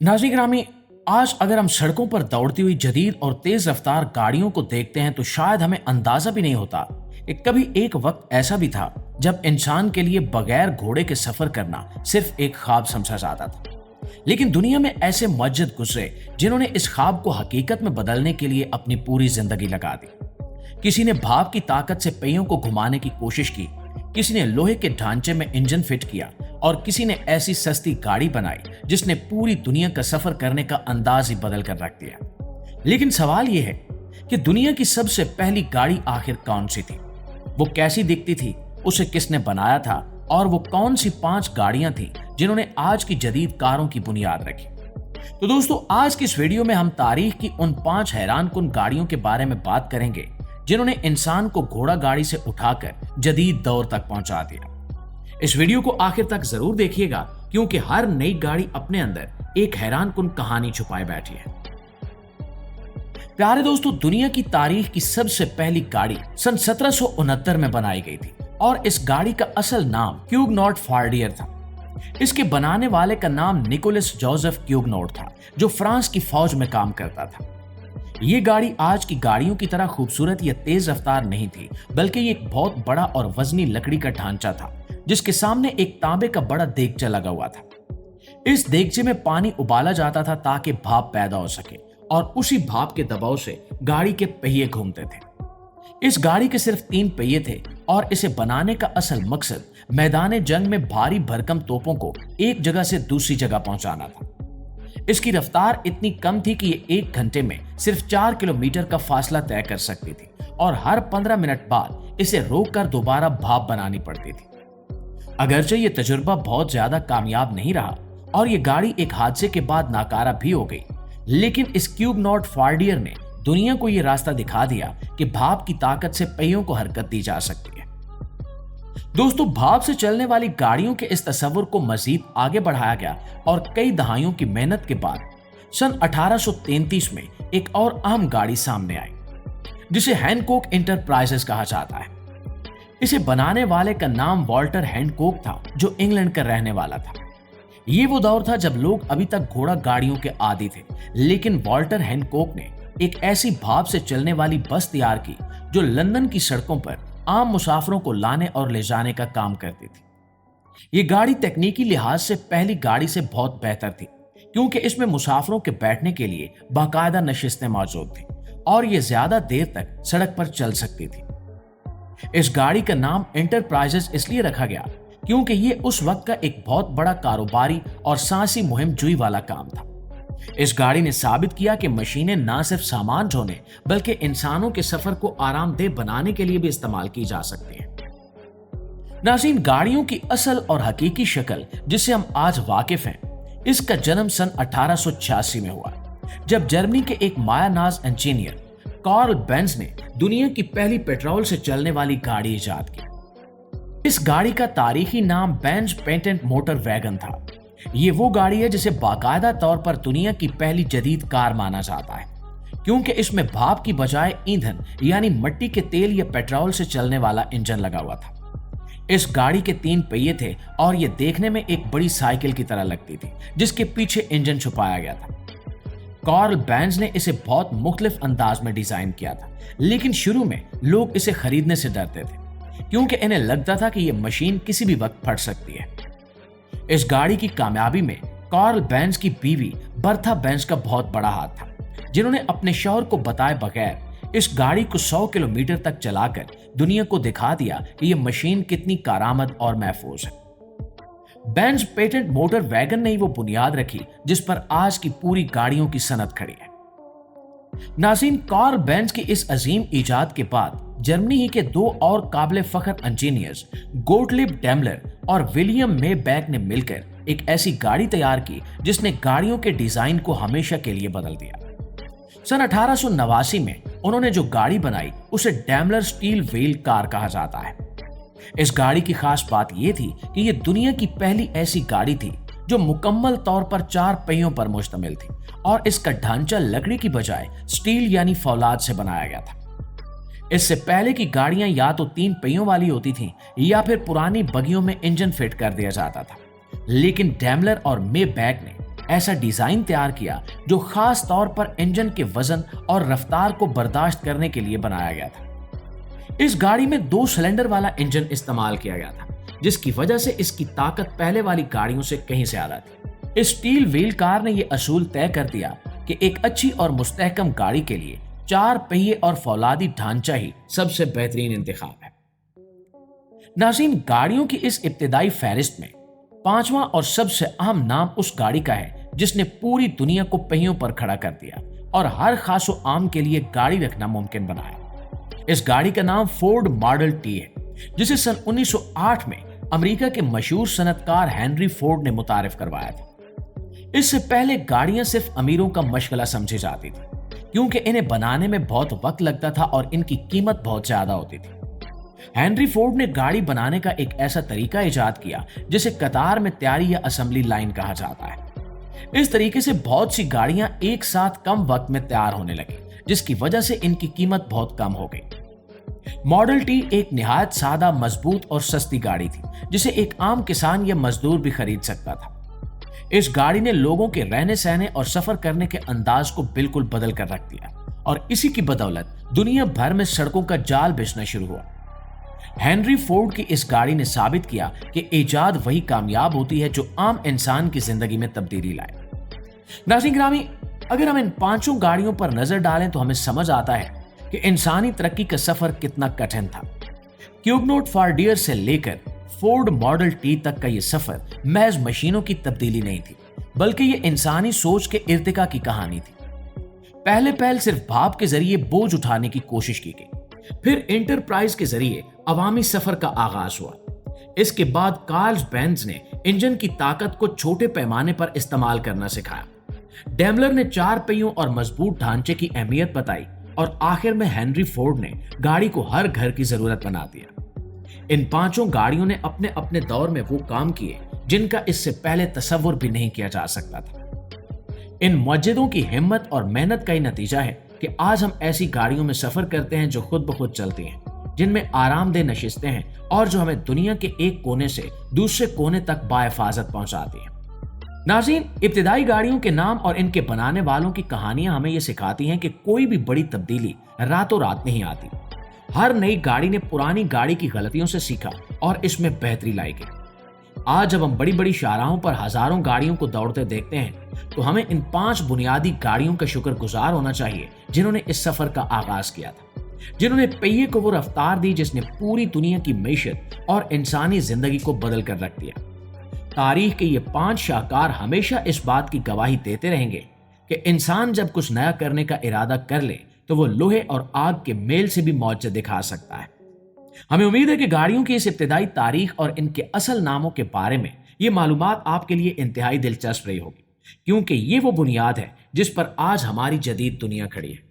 नाज़रीन गिरामी, आज अगर हम सड़कों पर दौड़ती हुई जदीद और तेज रफ्तार गाड़ियों को देखते हैं तो शायद हमें अंदाजा भी नहीं होता कि कभी एक वक्त ऐसा भी था जब इंसान के लिए बगैर घोड़े के सफर करना सिर्फ एक ख्वाब समझा जाता था। लेकिन दुनिया में ऐसे मुअज्जिज़ गुजरे जिन्होंने इस ख्वाब को हकीकत में बदलने के लिए अपनी पूरी जिंदगी लगा दी। किसी ने भाप की ताकत से पहियों को घुमाने की कोशिश की, किसी ने लोहे के ढांचे में इंजन फिट किया और किसी ने ऐसी सस्ती गाड़ी बनाई जिसने पूरी दुनिया का सफर करने का अंदाज ही बदल कर रख दिया। लेकिन सवाल यह है कि दुनिया की सबसे पहली गाड़ी आखिर कौन सी थी, वो कैसी दिखती थी, उसे किसने बनाया था और वो कौन सी 5 गाड़ियां थी जिन्होंने आज की जदीद कारों की बुनियाद रखी। तो दोस्तों, आज की इस वीडियो में हम तारीख की उन 5 हैरानकुन गाड़ियों के बारे में बात करेंगे जिन्होंने इंसान को घोड़ा गाड़ी से उठाकर जदीद दौर तक पहुंचा दिया। इस वीडियो को आखिर तक जरूर देखिएगा क्योंकि हर नई गाड़ी अपने अंदर एक हैरानकुन कहानी छुपाए बैठी है। प्यारे दोस्तों, दुनिया की तारीख की सबसे पहली गाड़ी सन 1769 में बनाई गई थी और इस गाड़ी का असल नाम क्यूगनॉट फार्डियर था। इसके बनाने वाले का नाम निकोलस जोसेफ क्यूगनॉट था, जो फ्रांस की फौज में काम करता था। ये गाड़ी आज की गाड़ियों की तरह खूबसूरत या तेज रफ्तार नहीं थी, बल्कि ये एक बहुत बड़ा और वजनी लकड़ी का ढांचा था जिसके सामने एक तांबे का बड़ा देगचा लगा हुआ था। इस देगचे में पानी उबाला जाता था ताकि भाप पैदा हो सके और उसी भाप के दबाव से गाड़ी के पहिए घूमते थे। इस गाड़ी के सिर्फ 3 पहिए थे और इसे बनाने का असल मकसद मैदान जंग में भारी भरकम तोपों को एक जगह से दूसरी जगह पहुंचाना था। इसकी रफ्तार इतनी कम थी कि ये 1 घंटे में सिर्फ 4 किलोमीटर का फासला तय कर सकती थी और हर 15 मिनट बाद इसे रोककर दोबारा भाप बनानी पड़ती थी। अगरचे ये तजुर्बा बहुत ज्यादा कामयाब नहीं रहा और ये गाड़ी एक हादसे के बाद नाकारा भी हो गई, लेकिन इस क्यूगनॉट फार्डियर ने दुनिया को ये रास्ता दिखा दिया कि भाप की ताकत से पहियों को हरकत दी जा सकती है। दोस्तों, भाप से चलने वाली गाड़ियों के इस तस्वुर को मजीद आगे बढ़ाया गया और कई दहाइयों की मेहनत के बाद सन 1833 में एक और अहम गाड़ी सामने आई जिसे हैनकॉक इंटरप्राइजेस कहा जाता है। इसे बनाने वाले का नाम वॉल्टर हैनकॉक था, जो इंग्लैंड का रहने वाला था। ये वो दौर था जब लोग अभी तक घोड़ा गाड़ियों के आदी थे, लेकिन वॉल्टर हैनकॉक ने एक ऐसी भाप से चलने वाली बस तैयार की जो लंदन की सड़कों पर आम मुसाफिरों को लाने और ले जाने का काम करती थी। ये गाड़ी तकनीकी लिहाज से पहली गाड़ी से बहुत बेहतर थी क्योंकि इसमें मुसाफिरों के बैठने के लिए बाकायदा नशिस्तें मौजूद थी और ये ज्यादा देर तक सड़क पर चल सकती थी। इस गाड़ी का नाम इंटरप्राइजेस इसलिए रखा गया क्योंकि ये उस वक्त का एक बहुत बड़ा कारोबारी और साहसी मुहिम जुई वाला काम था। इस गाड़ी ने साबित किया कि मशीनें न सिर्फ सामान ढोने बल्कि इंसानों के सफर को आरामदेह बनाने के लिए भी इस्तेमाल की जा सकती है। नाज़रीन, गाड़ियों की असल और हकीकी शक्ल जिससे हम आज वाकिफ हैं, इसका जन्म सन 1886 में हुआ जब जर्मनी के एक मायानाज इंजीनियर कार्ल बेंज ने दुनिया की पहली पेट्रोल से चलने वाली गाड़ी इजाद की। इस गाड़ी का तारीखी नाम बेंज पेटेंट मोटर वैगन था। ये वो गाड़ी है जिसे बाकायदा तौर पर दुनिया की पहली जदीद कार माना जाता है क्योंकि इसमें भाप की बजाय ईंधन यानी मिट्टी के तेल या पेट्रोल से चलने वाला इंजन लगा हुआ था। इस गाड़ी के 3 पहिए थे और ये देखने में एक बड़ी साइकिल की तरह लगती थी जिसके पीछे इंजन छुपाया गया था। कार्ल बेंज ने इसे बहुत मुख्तलिफ अंदाज में डिजाइन किया था, लेकिन शुरू में लोग इसे खरीदने से डरते थे क्योंकि इन्हें लगता था कि यह मशीन किसी भी वक्त फट सकती है। इस गाड़ी की कामयाबी में कार्ल बेंज की बीवी बर्था बेंज का बहुत बड़ा हाथ था, जिन्होंने अपने शौहर को बताए बगैर इस गाड़ी को 100 किलोमीटर तक चलाकर दुनिया को दिखा दिया कि यह मशीन कितनी कारआमद और महफूज है। बेंज पेटेंट मोटर वैगन ने ही वो बुनियाद रखी जिस पर आज की पूरी गाड़ियों की सनत खड़ी है। नाज़रीन, कार्ल बेंज की इस अजीम इजाद के बाद जर्मनी ही के 2 और काबिल फख्र इंजीनियर्स गोटलिब डेमलर और विलियम मे बैक ने मिलकर एक ऐसी गाड़ी तैयार की जिसने गाड़ियों के डिजाइन को हमेशा के लिए बदल दिया। सन 1889 में उन्होंने जो गाड़ी बनाई उसे डेमलर स्टील व्हील कार कहा जाता है। इस गाड़ी की खास बात यह थी कि यह दुनिया की पहली ऐसी गाड़ी थी जो मुकम्मल तौर पर 4 पहियों पर मुश्तमिल थी और इसका ढांचा लकड़ी की बजाय स्टील यानी फौलाद से बनाया गया था। इससे पहले की गाड़ियां या तो 3 पहियों वाली होती थीं या फिर पुरानी बगियों में इंजन फिट कर दिया जाता था, लेकिन डेमलर और मे बैक ने ایسا ڈیزائن تیار کیا جو خاص طور پر انجن کے وزن اور رفتار کو برداشت کرنے کے لیے بنایا گیا تھا۔ اس گاڑی میں 2 سلنڈر والا انجن استعمال کیا گیا تھا، جس کی وجہ سے اس کی طاقت پہلے والی گاڑیوں سے کہیں زیادہ تھی۔ اس اسٹیل وہیل کار نے یہ اصول طے کر دیا کہ ایک اچھی اور مستحکم گاڑی کے لیے 4 پہیے اور فولادی ڈھانچہ ہی سب سے بہترین انتخاب ہے۔ ناظرین، گاڑیوں کی اس ابتدائی فہرست میں 5واں اور سب سے اہم نام اس گاڑی کا ہے جس نے پوری دنیا کو پہیوں پر کھڑا کر دیا اور ہر خاص و عام کے لیے گاڑی رکھنا ممکن بنایا۔ اس گاڑی کا نام فورڈ ماڈل ٹی ہے، جسے سن 1908 میں امریکہ کے مشہور صنعت کار ہنری فورڈ نے متعارف کروایا تھا۔ اس سے پہلے گاڑیاں صرف امیروں کا مشغلہ سمجھی جاتی تھی، کیونکہ انہیں بنانے میں بہت وقت لگتا تھا اور ان کی قیمت بہت زیادہ ہوتی تھی۔ ہنری فورڈ نے گاڑی بنانے کا ایک ایسا طریقہ ایجاد کیا جسے قطار میں تیاری یا اسمبلی لائن کہا جاتا ہے۔ اس طریقے سے بہت سی گاڑیاں ایک ساتھ کم وقت میں تیار ہونے لگی، جس کی وجہ سے ان کی قیمت بہت کم ہو گئی۔ ماڈل ٹی ایک نہایت سادہ، مضبوط اور سستی گاڑی تھی جسے ایک عام کسان یا مزدور بھی خرید سکتا تھا۔ اس گاڑی نے لوگوں کے رہنے سہنے اور سفر کرنے کے انداز کو بالکل بدل کر رکھ دیا اور اسی کی بدولت دنیا بھر میں سڑکوں کا جال بچھنا شروع ہوا۔ ہنری فورڈ کی اس گاڑی نے ثابت کیا کہ ایجاد وہی کامیاب ہوتی ہے جو عام انسان کی زندگی میں تبدیلی لائے۔ ناظرین گرامی، اگر ہم ان 5 گاڑیوں پر نظر ڈالیں تو ہمیں سمجھ آتا ہے کہ انسانی ترقی کا سفر کتنا کٹھن تھا۔ کیوگنوٹ فارڈیئر سے لے کر فورڈ ماڈل ٹی تک کا یہ سفر محض مشینوں کی تبدیلی نہیں تھی، بلکہ یہ انسانی سوچ کے ارتقاء کی کہانی تھی۔ پہلے صرف بھاپ کے ذریعے بوجھ اٹھانے کی کوشش کی گئی، پھر انٹرپرائز کے ذریعے عوامی سفر کا آغاز ہوا۔ اس کے بعد کارل بینز نے انجن کی طاقت کو چھوٹے پیمانے پر استعمال کرنا سکھایا۔ ڈیملر نے 4 پہیوں اور مضبوط ڈھانچے کی اہمیت بتائی اور آخر میں ہنری فورڈ نے گاڑی کو ہر گھر کی ضرورت بنا دیا۔ ان 5 گاڑیوں نے اپنے اپنے دور میں وہ کام کیے جن کا اس سے پہلے تصور بھی نہیں کیا جا سکتا تھا۔ ان مجدوں کی ہمت اور محنت کا ہی نتیجہ ہے کہ آج ہم ایسی گاڑیوں میں سفر کرتے ہیں جو خود بخود چلتی ہیں، جن میں آرام دہ نشستیں ہیں اور جو ہمیں دنیا کے ایک کونے سے دوسرے کونے تک باحفاظت پہنچاتی ہیں۔ ناظرین، ابتدائی گاڑیوں کے نام اور ان کے بنانے والوں کی کہانیاں ہمیں یہ سکھاتی ہیں کہ کوئی بھی بڑی تبدیلی راتوں رات نہیں آتی۔ ہر نئی گاڑی نے پرانی گاڑی کی غلطیوں سے سیکھا اور اس میں بہتری لائی گئی۔ آج جب ہم بڑی بڑی شاہراہوں پر ہزاروں گاڑیوں کو دوڑتے دیکھتے ہیں تو ہمیں ان 5 بنیادی گاڑیوں کا شکر گزار ہونا چاہیے جنہوں نے اس سفر کا آغاز کیا تھا، جنہوں نے پہیے کو وہ رفتار دی جس نے پوری دنیا کی معیشت اور انسانی زندگی کو بدل کر رکھ دیا۔ تاریخ کے یہ 5 شاہکار ہمیشہ اس بات کی گواہی دیتے رہیں گے کہ انسان جب کچھ نیا کرنے کا ارادہ کر لے تو وہ لوہے اور آگ کے میل سے بھی معجزہ دکھا سکتا ہے۔ ہمیں امید ہے کہ گاڑیوں کی اس ابتدائی تاریخ اور ان کے اصل ناموں کے بارے میں یہ معلومات آپ کے لیے انتہائی دلچسپ رہی ہوگی، کیونکہ یہ وہ بنیاد ہے جس پر آج ہماری جدید دنیا کھڑی ہے۔